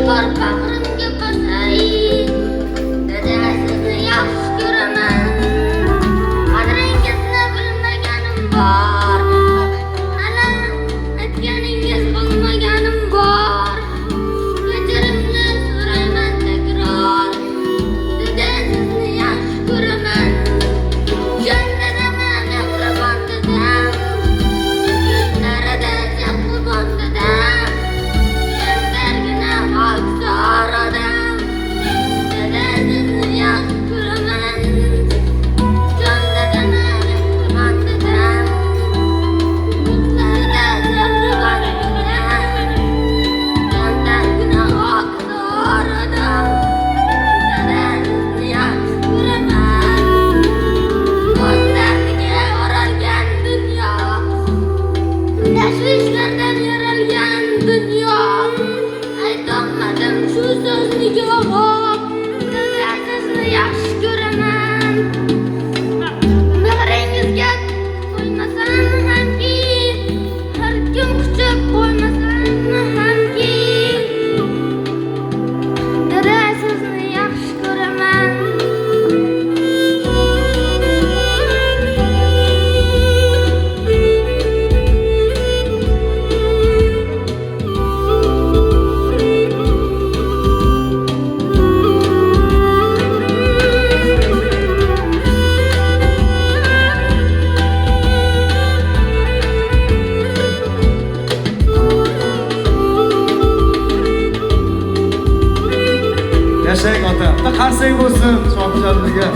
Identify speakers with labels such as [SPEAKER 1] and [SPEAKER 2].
[SPEAKER 1] bor bag'rimga bosay, dada sizni yaxshi ko'raman. Qadringizni bilmaganim bor, ana aytganingiz bo'lmaganim bor. Kechirimni so'rayman takror, dada sizni yaxshi ko'raman. Jon dadam, mehribon dadam, ko'zlarida jahlibon dadam, shandargina xalqzor odam. Dada sizni yaxshi ko'raman. Jon dadam, mehribon dadam, ko'zlarida jahlibon dadam, shandargina xalqzor odam. Dada sizni yaxshi ko'raman. Ko'zlariga o'ralgan dunyo, tashvishlardan yaralgan dunyo. Aytolmadim shu so'zni javob, dada sizni yaxshi ko'raman. Mehringizga qo'ymasam hamki, har kim quchib qo'ymasam hamki, dada sizni yaxshi ko'raman.
[SPEAKER 2] Yashang ota. Qarsak bo'lsin shohjonlarga.